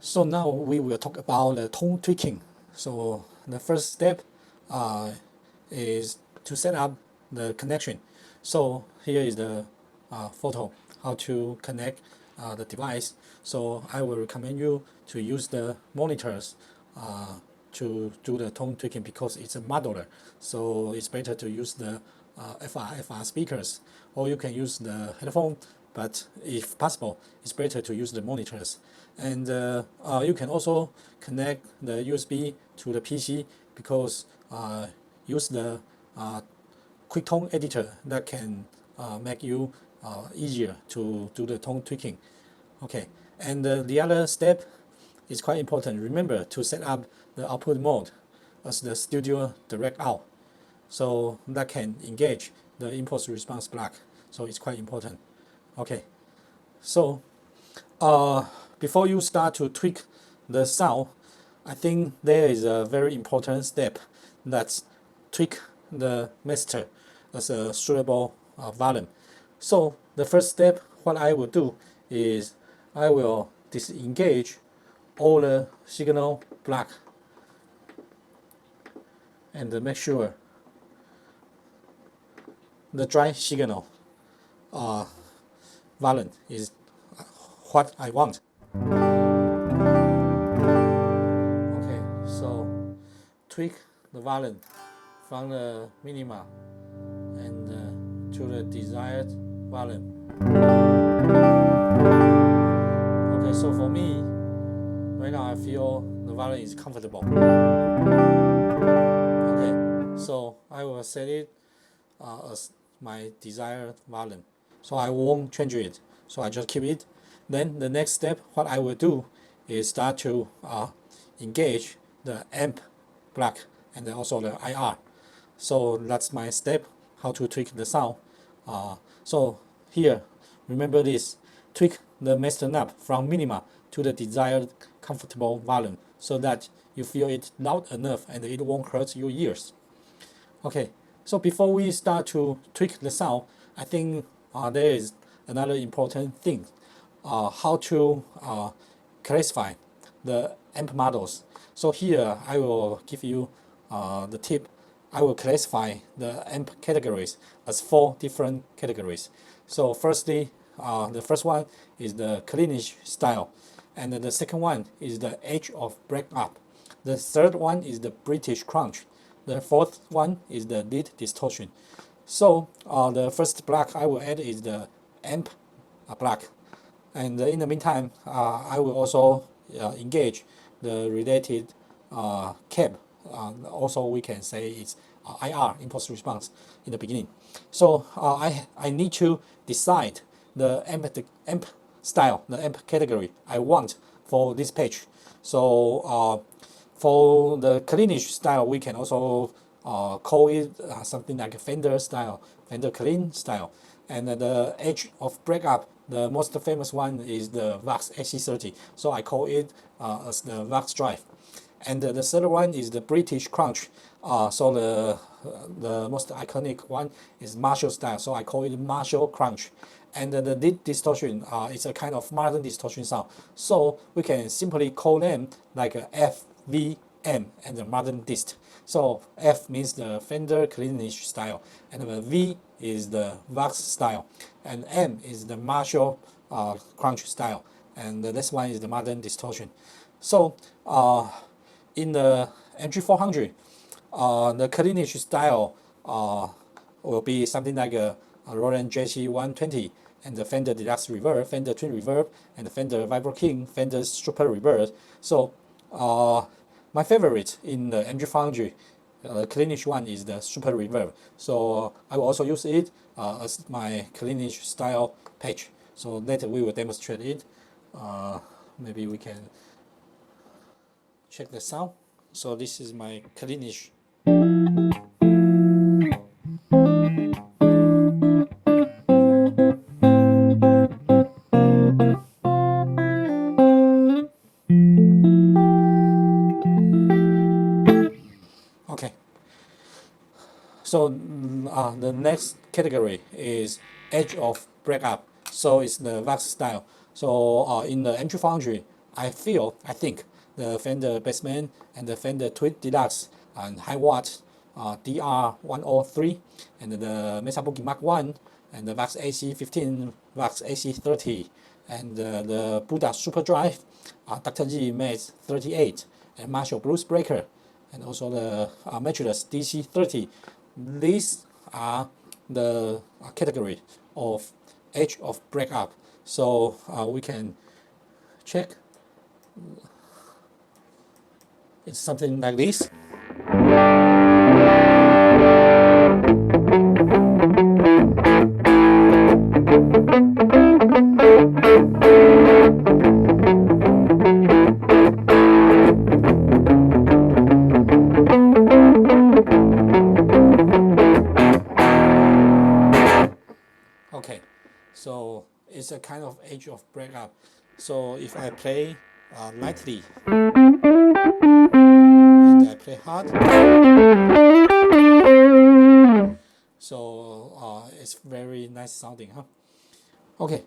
So now we will talk about the tone tweaking. So the first step is to set up the connection. So here is the photo, how to connect the device. So I will recommend you to use the monitors to do the tone tweaking because it's a modular. So it's better to use the FR speakers, or you can use the headphone, but if possible, it's better to use the monitors. And you can also connect the USB to the PC because use the quick tone editor that can make you easier to do the tone tweaking. Okay, and the other step is quite important. Remember to set up the output mode as the studio direct out, so that can engage the impulse response block. So it's quite important. Okay, so before you start to tweak the sound, I think there is a very important step, that's tweak the master as a suitable volume. So the first step, what I will do is I will disengage all the signal block and make sure the dry signal volume is what I want. Okay, so tweak the volume from the minima and to the desired volume. Okay, so for me, right now I feel the volume is comfortable. Okay, so I will set it as my desired volume. So I won't change it. So I just keep it. Then the next step, what I will do is start to engage the amp block and then also the IR. So that's my step, how to tweak the sound. So here, remember this, tweak the master knob from minima to the desired comfortable volume so that you feel it loud enough and it won't hurt your ears. Okay, so before we start to tweak the sound, I think there is another important thing, how to classify the amp models. So here I will give you the tip. I will classify the amp categories as 4 different categories. So firstly, the first one is the Cleanish style, and the second one is the Edge-of-Breakup. The third one is the British crunch. The fourth one is the lead distortion. So the first block I will add is the amp block, and in the meantime I will also engage the related cab. Also we can say it's IR, impulse response, in the beginning. So I need to decide the amp style, the amp category I want for this page. So for the Cleanish style, we can also call it something like a Fender style, Fender Clean style. And the Edge-of-Breakup, the most famous one is the Vox AC30. So I call it as the Vox Drive. And the third one is the British crunch. So the most iconic one is Marshall style. So I call it Marshall crunch. And the lead distortion is a kind of modern distortion sound. So we can simply call them like a FVM and the modern dist. So F means the Fender Cleanish style, and the V is the Vox style, and M is the Marshall crunch style, and the next one is the modern distortion. So in the MG-400, the Cleanish style will be something like a Roland JC120 and the Fender Deluxe Reverb, Fender Twin Reverb, and the Fender Vibro King, Fender Super Reverb. So my favorite in the MG-400 Cleanish one is the Super Reverb. So I will also use it as my Cleanish style page. So later we will demonstrate it. Maybe we can check the sound. So this is my Cleanish. So the next category is Edge-of-Breakup. So it's the VAX style. So in the MG-400, I think the Fender Bassman and the Fender Tweed Deluxe and high watt DR103 and the Mesa Boogie Mark 1 and the VAX AC15, VAX AC30 and the Buddha Super Drive, Dr. G Maze 38 and Marshall Blues Breaker and also the Modulation DC30. These are the category of Edge-of-Breakup. So we can check. It's something like this. Okay, so it's a kind of Edge-of-Breakup. So if I play lightly and I play hard, so it's very nice sounding, huh? Okay,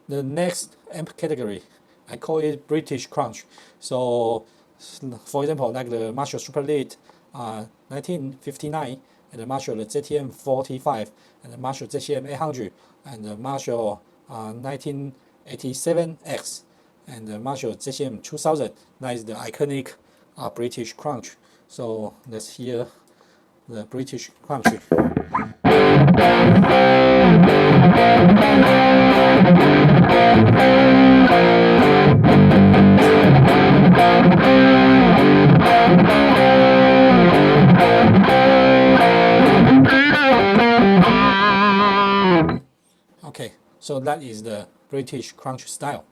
the next amp category, I call it British Crunch. So for example, like the Marshall Super Lead 1959 and the Marshall ZTM 45 and the Marshall ZTM 800 and the Marshall 1987X and the Marshall ZTM 2000. That is the iconic British Crunch. So let's hear the British Crunch. Okay, so that is the British Crunch style.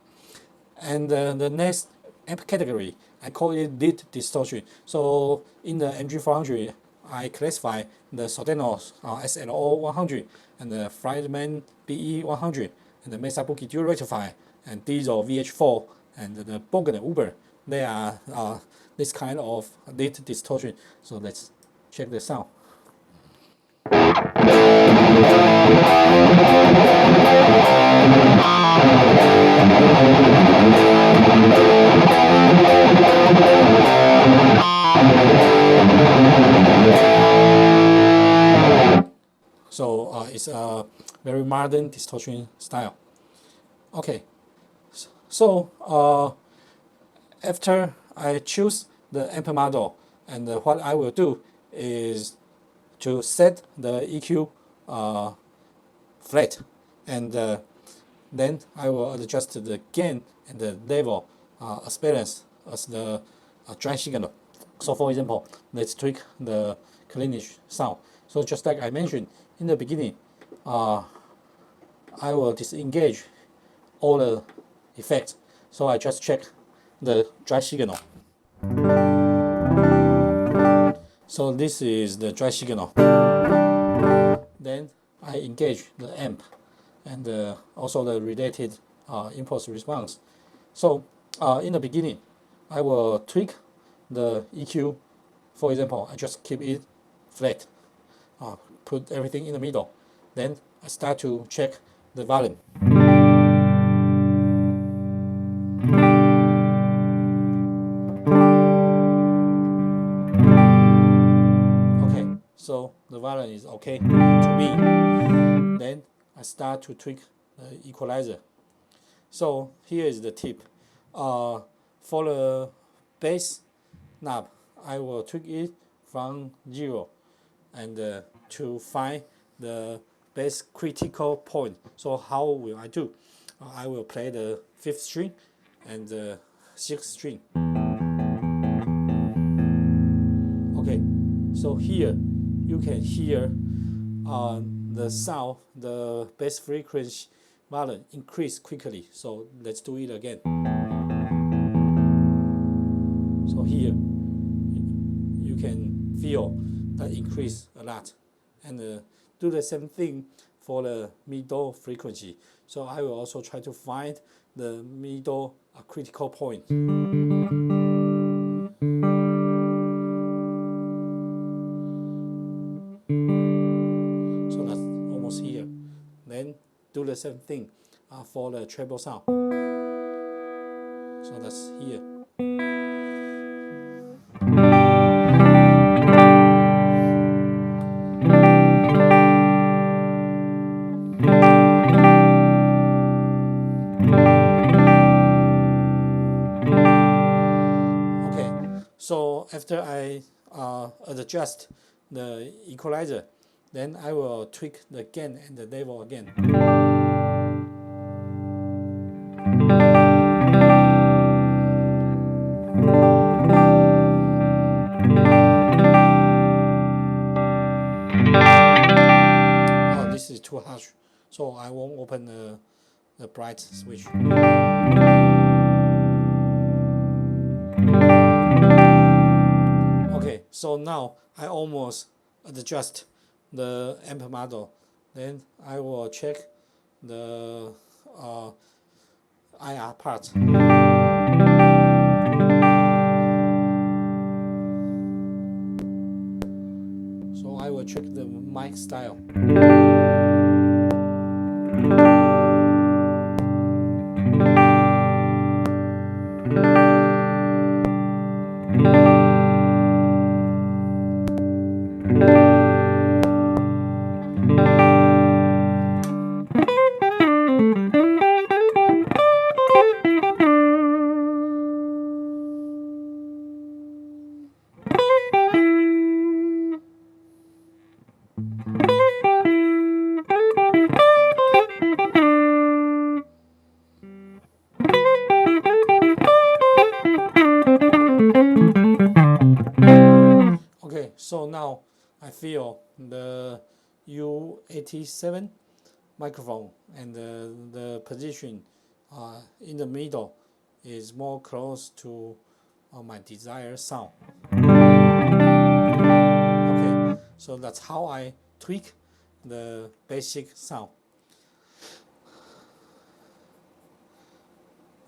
And the next amp category, I call it Lead Distortion. So in the MG-400, I classify the Sodenos SLO 100 and the Friedman BE 100 and the Mesa Boogie Dual Rectifier and Diesel VH4 and the Bogen Uber. They are this kind of lead distortion. So let's check the sound. So it's a very modern distortion style. Okay, so after I choose the amp model, and what I will do is to set the EQ flat, and then I will adjust the gain and the level as balanced as the dry signal. So for example, let's tweak the cleanish sound. So just like I mentioned in the beginning, I will disengage all the effects. So I just check the dry signal. So this is the dry signal. Then I engage the amp and also the related impulse response. So in the beginning, I will tweak the EQ. For example, I just keep it flat, put everything in the middle. Then I start to check the volume. Okay, so the volume is okay to me. Then I start to tweak the equalizer. So here is the tip. For the bass knob, I will tweak it from 0 and to find the bass critical point. So how will I do? I will play the 5th string and the 6th string. Okay, so here you can hear the sound, the bass frequency volume increase quickly. So let's do it again. So here you can feel that increase a lot, and do the same thing for the middle frequency. So I will also try to find the middle critical point. do the same thing for the treble sound. So that's here. So after I adjust the equalizer, then I will tweak the gain and the level again. Oh, this is too harsh, so I won't open the bright switch. Okay, so now I almost adjust the amp model. Then I will check the IR part. So I will check the mic style. Okay, so now I feel the U87 microphone and the position in the middle is more close to my desired sound. Okay, so that's how I tweak the basic sound.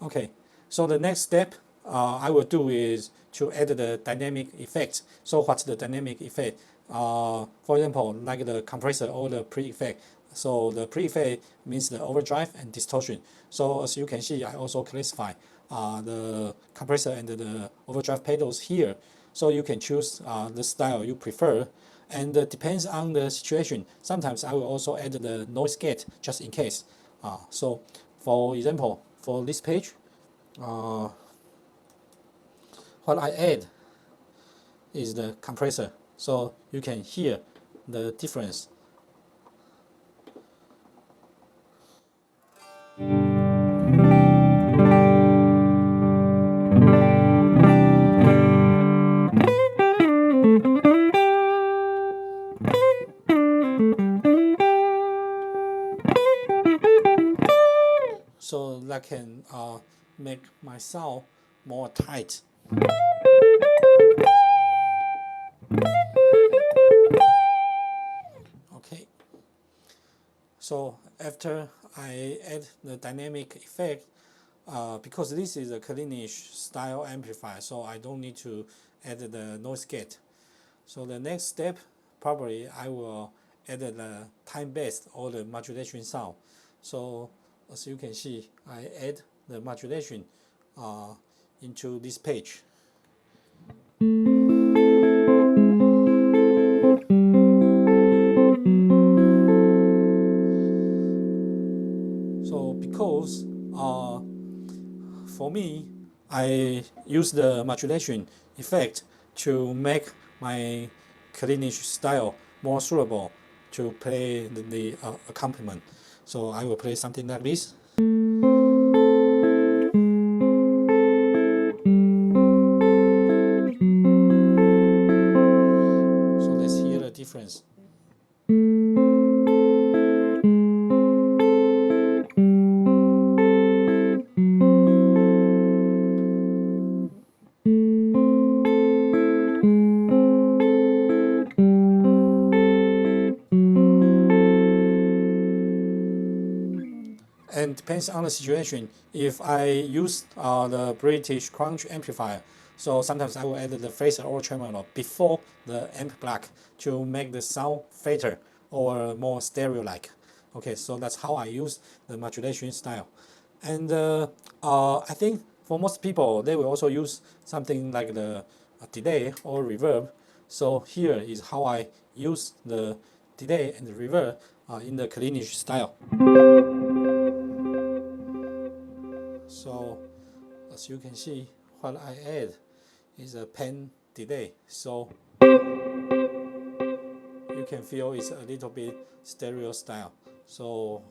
Okay, so the next step I will do is to add the dynamic effect. So what's the dynamic effect? For example, like the compressor or the pre-effect. So the pre-effect means the overdrive and distortion. So as you can see, I also classify the compressor and the overdrive pedals here. So you can choose the style you prefer. And depends on the situation. Sometimes I will also add the noise gate just in case. So for example, for this page, what I add is the compressor, so you can hear the difference. So that can make my sound more tight. Okay. So after I add the dynamic effect, because this is a Cleanish style amplifier, so I don't need to add the noise gate. So the next step, probably I will add the time-based or the modulation sound. So as you can see, I add the modulation into this page. So because for me, I use the modulation effect to make my Cleanish style more suitable to play the accompaniment. So I will play something like this. So let's hear the difference. And depends on the situation. If I use the British crunch amplifier, so sometimes I will add the phaser or tremolo before the amp block to make the sound fatter or more stereo-like. Okay, so that's how I use the modulation style. And I think for most people, they will also use something like the delay or reverb. So here is how I use the delay and the reverb in the Cleanish style. So as you can see, what I add is a pen delay. So you can feel it's a little bit stereo style. So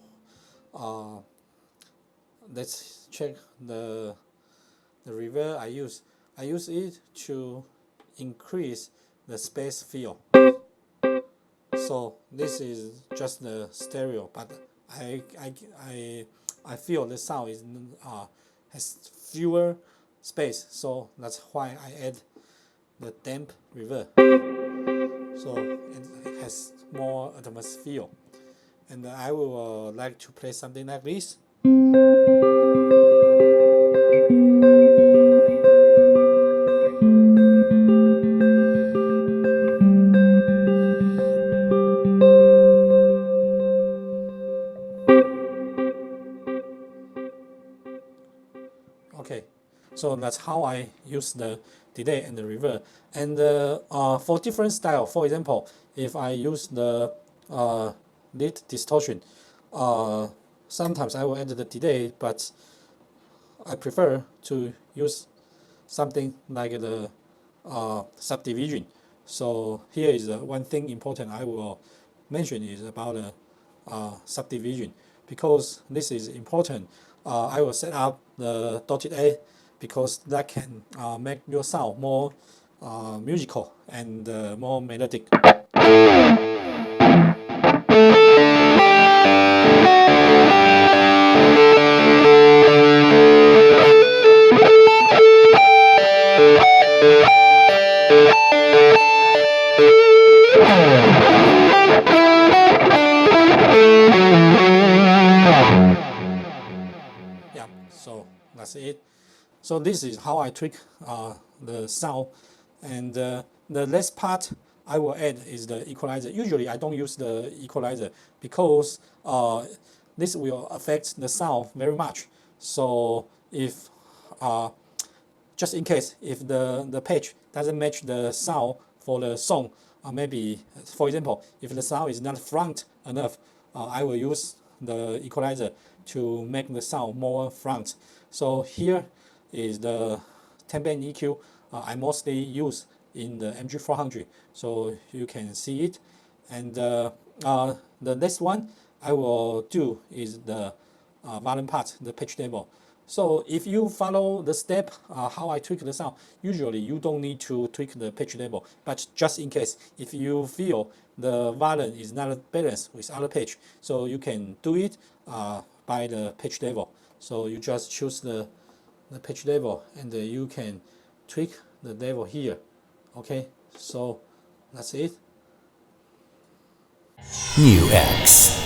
let's check the reverb I use. I use it to increase the space fill. So this is just the stereo, but I feel the sound is has fewer space, so that's why I add the damp reverb. So it has more atmosphere, and I will like to play something like this. Okay, so that's how I use the delay and the reverb. And for different style, for example, if I use the lead distortion, sometimes I will add the delay, but I prefer to use something like the subdivision. So here is one thing important I will mention is about the subdivision, because this is important. I will set up the dotted A because that can make your sound more musical and more melodic. Yeah, so that's it. So this is how I tweak the sound, and the last part I will add is the equalizer. Usually I don't use the equalizer because this will affect the sound very much. So if just in case if the pitch doesn't match the sound for the song, maybe for example if the sound is not front enough, I will use the equalizer to make the sound more front. So here is the 10-band EQ I mostly use in the MG-400, so you can see it. And the next one I will do is the volume part, the pitch level. So if you follow the step how I tweak the sound, usually you don't need to tweak the pitch level, but just in case if you feel the volume is not balanced with other pitch, so you can do it by the pitch level. So you just choose the pitch level and you can tweak the level here. Okay, so that's it. NUX